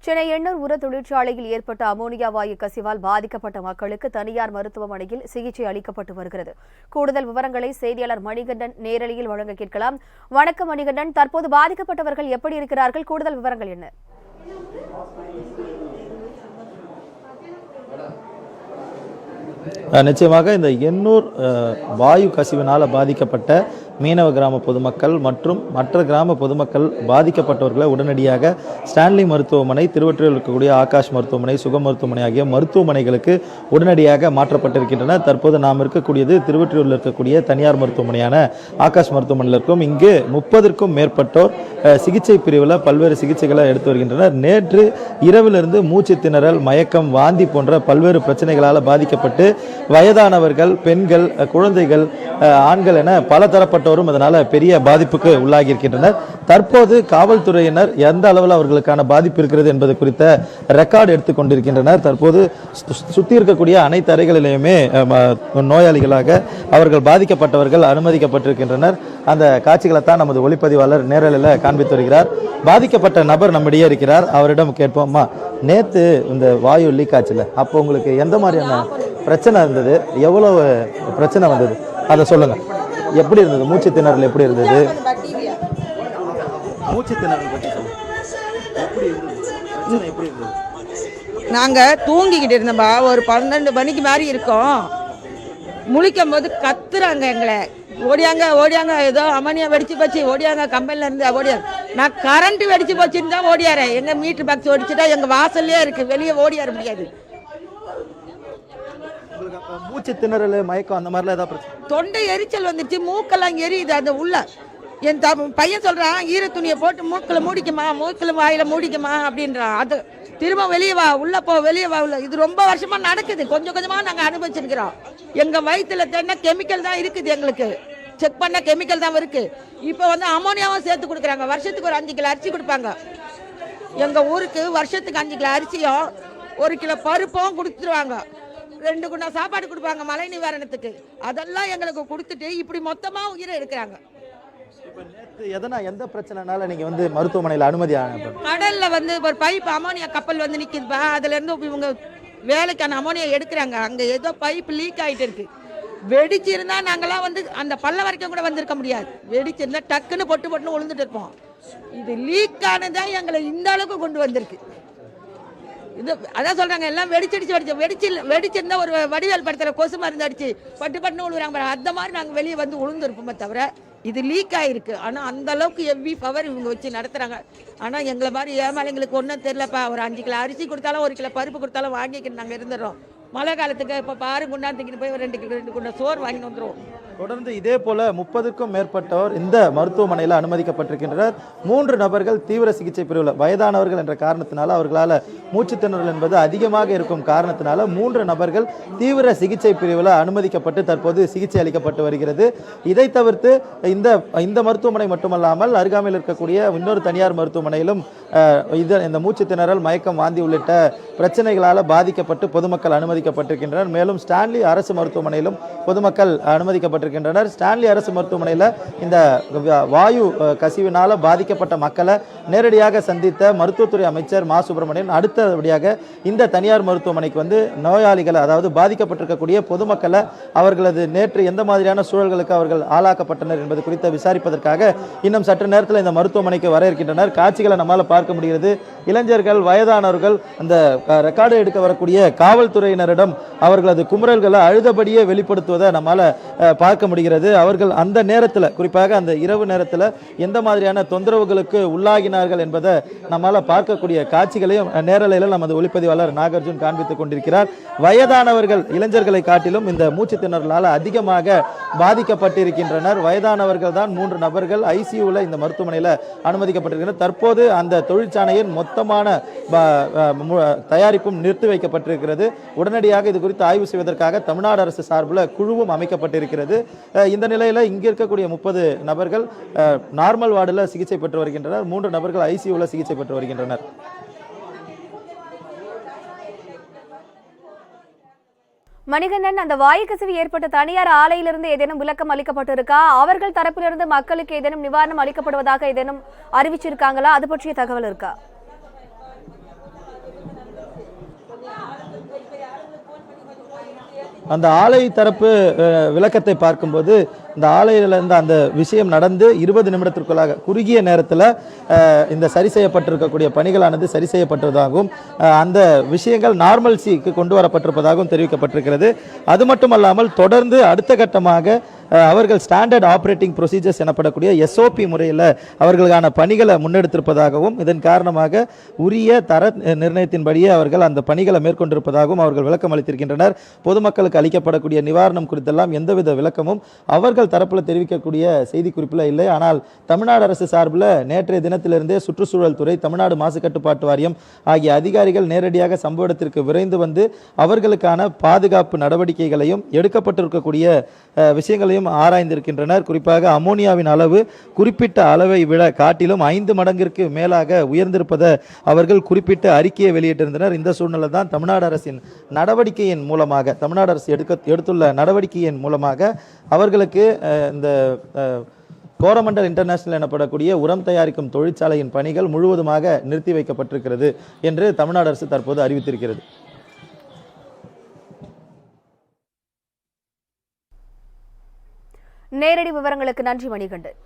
சென்னை எண்ணூர் உர தொழிற்சாலையில் ஏற்பட்ட அமோனியா வாயு கசிவால் பாதிக்கப்பட்ட மக்களுக்கு தனியார் மருத்துவமனையில் சிகிச்சை அளிக்கப்பட்டு வருகிறது. கூடுதல் விவரங்களை செய்தியாளர் மணிகண்டன் நேரலையில் வழங்க கேட்கலாம். வணக்கம் மணிகண்டன், தற்போது பாதிக்கப்பட்டவர்கள் எப்படி இருக்கிறார்கள்? கூடுதல் விவரங்கள் என்ன? நிச்சயமாக இந்த எண்ணூர் வாயு கசிவினால் பாதிக்கப்பட்ட மீனவ கிராம பொதுமக்கள் மற்றும் மற்ற கிராம பொதுமக்கள் பாதிக்கப்பட்டவர்களை உடனடியாக ஸ்டான்லி மருத்துவமனை, திருவொற்றியூரில் இருக்கக்கூடிய ஆகாஷ் மருத்துவமனை, சுகம் மருத்துவமனை ஆகிய மருத்துவமனைகளுக்கு உடனடியாக மாற்றப்பட்டிருக்கின்றன. தற்போது நாம் இருக்கக்கூடியது திருவொற்றியூரில் இருக்கக்கூடிய தனியார் மருத்துவமனையான ஆகாஷ் மருத்துவமனையில் இருக்கும். இங்கு 30க்கும் மேற்பட்டோர் சிகிச்சை பிரிவில் பல்வேறு சிகிச்சைகளை எடுத்து வருகின்றனர். நேற்று இரவிலிருந்து மூச்சு திணறல், மயக்கம், வாந்தி போன்ற பல்வேறு பிரச்சனைகளால் பாதிக்கப்பட்டு வயதானவர்கள், பெண்கள், குழந்தைகள், ஆண்கள் என பல தரப்பட்டோரும் அதனால் பெரிய பாதிப்புக்கு உள்ளாகி இருக்கின்றனர். தற்போது காவல்துறையினர் எந்த அளவில் அவர்களுக்கான பாதிப்பு இருக்கிறது என்பது குறித்த ரெக்கார்டு எடுத்துக்கொண்டிருக்கின்றனர். தற்போது சுற்றி இருக்கக்கூடிய அனைத்து அறைகளிலேயுமே நோயாளிகளாக அவர்கள் பாதிக்கப்பட்டவர்கள் அனுமதிக்கப்பட்டிருக்கின்றனர். அந்த காட்சிகளை தான் நமது ஒளிப்பதிவாளர் நேரலில் காண்பித்து வருகிறார். பாதிக்கப்பட்ட நபர் நம்மிடையே இருக்கிறார். அவரிடம் கேட்போம்மா, நேற்று இந்த வாயு லீக் ஆச்சுல, அப்போ உங்களுக்கு எந்த மாதிரியான பிரச்சனை இருந்தது? எவ்வளவு பிரச்சனை வந்தது அதை சொல்லுங்க. எப்படி இருந்தது? மூச்சு திணறல் எப்படி இருந்தது? மூச்சு திணறல் பற்றி சொல்லுங்க. எப்படி இருந்தது? பிரச்சனை எப்படி இருந்தது? நாங்கள் தூங்கிக்கிட்டு இருந்தோம்பா, ஒரு 12 மணிக்கு மாதிரி இருக்கோம். முழிக்கும் போது கத்துறாங்க எங்களை, ஓடியாங்க ஓடியாங்க, ஏதோ அமோனியா வெடிச்சு போச்சு, ஓடியாங்க கம்பெனில இருந்து ஓடியாங்க. நான் கரண்ட் வெடிச்சு போச்சுன்னு தான் ஓடியாரேன். எங்க மீட்டர் பாக்ஸ் வெடிச்சுட்டா எங்க வாசல்லே இருக்கு, வெளியே ஓடியார முடியாது. மூச்சு திணறல், மயக்கம் அந்த மாதிரிலாம் ஏதாவது பிரச்சனை? தொண்டை எரிச்சல் வந்துருச்சு, மூக்கெல்லாம் எரியுது. அந்த உள்ள என் பையன் சொல்றான், ஈர துணியை போட்டு மூக்கில் மூடிக்குமா, மூக்கில் வாயில மூடிக்குமா அப்படின்றான். அது திரும்ப வெளியே வா, உள்ள போ, வெளியே வா உள்ள. இது ரொம்ப வருஷமா நடக்குது. கொஞ்சம் கொஞ்சமா நாங்கள் அனுபவிச்சிருக்கிறோம். எங்க வயிற்றுல தேடினா கெமிக்கல் தான் இருக்குது. எங்களுக்கு செக் பண்ண கெமிக்கல் தான் இருக்கு. இப்போ வந்து அமோனியாவும் சேர்த்து கொடுக்குறாங்க. வருஷத்துக்கு ஒரு 5 கிலோ அரிசி கொடுப்பாங்க. எங்க ஊருக்கு வருஷத்துக்கு 5 கிலோ அரிசியும் 1 கிலோ பருப்பும் கொடுத்துருவாங்க. 2 குண்டா சாப்பாடு கொடுப்பாங்க மழை நிவாரணத்துக்கு. அதெல்லாம் எங்களுக்கு கொடுத்துட்டு இப்படி மொத்தமா உயிரை எடுக்கிறாங்க. எந்த பிரச்சனைனால நீங்க வந்து மருத்துவமனையில் அனுமதி? கடல்ல வந்து ஒரு பைப் அமோனியா கப்பல் வந்து நிக்குதுப்பா. அதுல இருந்து இவங்க வேலைக்கான அமோனியா எடுக்கிறாங்க. அங்க ஏதோ பைப் லீக் ஆயிட்டு இருக்கு. வெடிச்சிருந்தா நாங்களாம் வந்து அந்த பல்ல வரைக்கும் கூட வந்திருக்க முடியாது. வெடிச்சிருந்தா டக்குன்னு பொட்டு பொட்டுன்னு விழுந்துட்டு இருப்போம். இது லீக் ஆனதான் எங்களை இந்த அளவுக்கு கொண்டு வந்திருக்கு. இது அதான் சொல்றாங்க, எல்லாம் வெடிச்சிருந்தா ஒரு வடிவேல் படத்துல கொசு மருந்து அடிச்சு பட்டு பட்டுன்னு விழுவுறாங்க. அந்த மாதிரி நாங்கள் வெளியே வந்து விழுந்துருப்போமே தவிர இது லீக் ஆயிருக்கு. ஆனால் அந்த அளவுக்கு ஹெவி பவர் இவங்க வச்சு நடத்துறாங்க. ஆனால் எங்களை மாதிரி ஏமாளிங்களுக்கு ஒன்றும் தெரியலப்பா. ஒரு 5 கிலோ அரிசி கொடுத்தாலும் 1 கிலோ பருப்பு கொடுத்தாலும் வாங்கிக்கிட்டு நாங்கள் இருந்துடுறோம். மழை காலத்துக்கு இப்போ பாரு குண்டாந்துக்கிட்டு போய் ஒரு 2 குண்டா சோறு வாங்கிட்டு வந்துடுவோம். தொடர்ந்து இதே போல 30க்கும் மேற்பட்டவர் இந்த மருத்துவமனையில் அனுமதிக்கப்பட்டிருக்கின்றனர். 3 நபர்கள் தீவிர சிகிச்சை பிரிவில் வயதானவர்கள் என்ற காரணத்தினால, அவர்களால் மூச்சு திணறல் என்பது அதிகமாக இருக்கும் காரணத்தினால 3 நபர்கள் தீவிர சிகிச்சை பிரிவில் அனுமதிக்கப்பட்டு தற்போது சிகிச்சை அளிக்கப்பட்டு வருகிறது. இதை தவிர்த்து இந்த மருத்துவமனை மட்டுமல்லாமல் அருகாமையில் இருக்கக்கூடிய இன்னொரு தனியார் மருத்துவமனையிலும் இந்த மூச்சு திணறல், மயக்கம், வாந்தி உள்ளிட்ட பிரச்சனைகளால் பாதிக்கப்பட்டு பொதுமக்கள் அனுமதிக்கப்பட்டிருக்கின்றனர். மேலும் ஸ்டான்லி அரசு மருத்துவமனையிலும் பொதுமக்கள் அனுமதிக்கப்பட்டிருக்கின்றனர். ஸ்டான்லி அரசு மருத்துவமனையில் இந்த வாயு கசிவினால் பாதிக்கப்பட்ட மக்களை நேரடியாக சந்தித்த மருத்துவத்துறை அமைச்சர் மா சுப்பிரமணியன் அடுத்தபடியாக இந்த தனியார் மருத்துவமனைக்கு வந்து நோயாளிகள், அதாவது பாதிக்கப்பட்டிருக்கக்கூடிய பொதுமக்களை அவர்களது நேற்று எந்த மாதிரியான சூழல்களுக்கு அவர்கள் ஆளாக்கப்பட்டனர் என்பது குறித்து விசாரிப்பதற்காக இன்னும் சற்று நேரத்தில் இந்த மருத்துவமனைக்கு வர இருக்கின்றனர். காட்சிகளை நம்மால் பார்க்க முடிகிறது. இளைஞர்கள், வயதானவர்கள் அந்த ரெக்கார்டு எடுக்க வரக்கூடிய காவல்துறையினரிடம் அவர்களது குமுறல்களை அழுதபடியே வெளிப்படுத்துவதை நம்மால் பார்க்க முடிகிறது. அவர்கள் அந்த நேரத்தில், குறிப்பாக அந்த இரவு நேரத்தில் எந்த மாதிரியான தொந்தரவுகளுக்கு உள்ளாகினார்கள் என்பதை நம்மால் பார்க்கக்கூடிய காட்சிகளையும் நேரலையில் நமது ஒளிப்பதிவாளர் நாகார்ஜுன் காண்பித்துக் கொண்டிருக்கிறார். வயதானவர்கள் இளைஞர்களை காட்டிலும் இந்த மூச்சு திணறலால் அதிகமாக பாதிக்கப்பட்டிருக்கின்றனர். வயதானவர்கள் தான் 3 நபர்கள் ஐசியூவில் இந்த மருத்துவமனையில் அனுமதிக்கப்பட்டிருக்கின்றனர். தற்போது அந்த தொழிற்சாலையின் மொத்தமான தயாரிப்பும் நிறுத்தி வைக்கப்பட்டிருக்கிறது. உடனடியாக இது குறித்து ஆய்வு செய்வதற்காக தமிழ்நாடு அரசு சார்பில் குழுவும் அமைக்கப்பட்டிருக்கிறது. இந்த நிலையில் இங்கே இருக்கக்கூடிய 30 நபர்கள் நார்மல் வார்டில் சிகிச்சை பெற்று வருகின்றனர். 3 நபர்கள் ஐசியூவில் சிகிச்சை பெற்று வருகின்றனர். மணிகண்டன், அந்த வாயு கசிவு ஏற்பட்ட தனியார் ஆலையிலிருந்து ஏதேனும் விளக்கம் அளிக்கப்பட்டிருக்கா? அவர்கள் தரப்பிலிருந்து மக்களுக்கு ஏதேனும் நிவாரணம் அளிக்கப்படுவதாக ஏதேனும் அறிவிச்சிருக்காங்களா? அது பற்றிய தகவல் இருக்கா? அந்த ஆலை தரப்பு விளக்கத்தை பார்க்கும்போது இந்த ஆலையில் இருந்த அந்த விஷயம் நடந்து 20 நிமிடத்திற்குள்ளாக குறுகிய நேரத்தில் இந்த சரி செய்யப்பட்டிருக்கக்கூடிய பணிகளானது சரி செய்யப்பட்டதாகவும் அந்த விஷயங்கள் நார்மல்சிக்கு கொண்டு வரப்பட்டிருப்பதாகவும் தெரிவிக்கப்பட்டிருக்கிறது. அது மட்டுமல்லாமல் தொடர்ந்து அடுத்த கட்டமாக அவர்கள் ஸ்டாண்டர்ட் ஆப்ரேட்டிங் ப்ரொசீஜர்ஸ் எனப்படக்கூடிய எஸ்ஓபி முறையில் அவர்களுக்கான பணிகளை முன்னெடுத்திருப்பதாகவும் இதன் காரணமாக உரிய தர நிர்ணயத்தின்படியே அவர்கள் அந்த பணிகளை மேற்கொண்டிருப்பதாகவும் அவர்கள் விளக்கம் அளித்திருக்கின்றனர். பொதுமக்களுக்கு அளிக்கப்படக்கூடிய நிவாரணம் குறித்தெல்லாம் எந்தவித விளக்கமும் அவர்கள் தரப்பில் தெரிவிக்கக்கூடிய செய்திக்குறிப்பில் இல்லை. ஆனால் தமிழ்நாடு அரசு சார்பில் நேற்றைய தினத்திலிருந்தே சுற்றுச்சூழல் துறை, தமிழ்நாடு மாசு கட்டுப்பாட்டு வாரியம் ஆகிய அதிகாரிகள் நேரடியாக சம்பவ இடத்திற்கு விரைந்து வந்து அவர்களுக்கான பாதுகாப்பு நடவடிக்கைகளையும் எடுக்கப்பட்டிருக்கக்கூடிய விஷயங்களையும் ஆராய்ந்திருக்கின்றனர். குறிப்பாக அமோனியாவின் அளவு குறிப்பிட்ட அளவை விட காட்டிலும் 5 மடங்கிற்கு மேலாக உயர்ந்திருப்பதை அவர்கள் குறிப்பிட்ட அறிக்கையை வெளியிட்டிருந்தனர். இந்த சூழ்நிலை தான் தமிழ்நாடு அரசின் நடவடிக்கையின் மூலமாக, தமிழ்நாடு அரசு எடுத்துள்ள நடவடிக்கையின் மூலமாக அவர்களுக்கு இந்த கோரமண்டல் இன்டர்நேஷனல் எனப்படக்கூடிய உரம் தயாரிக்கும் தொழிற்சாலையின் பணிகள் முழுவதுமாக நிறுத்தி வைக்கப்பட்டிருக்கிறது என்று தமிழ்நாடு அரசு தற்போது அறிவித்திருக்கிறது. நேரடி விவரங்களுக்கு நன்றி மணிகண்டன்.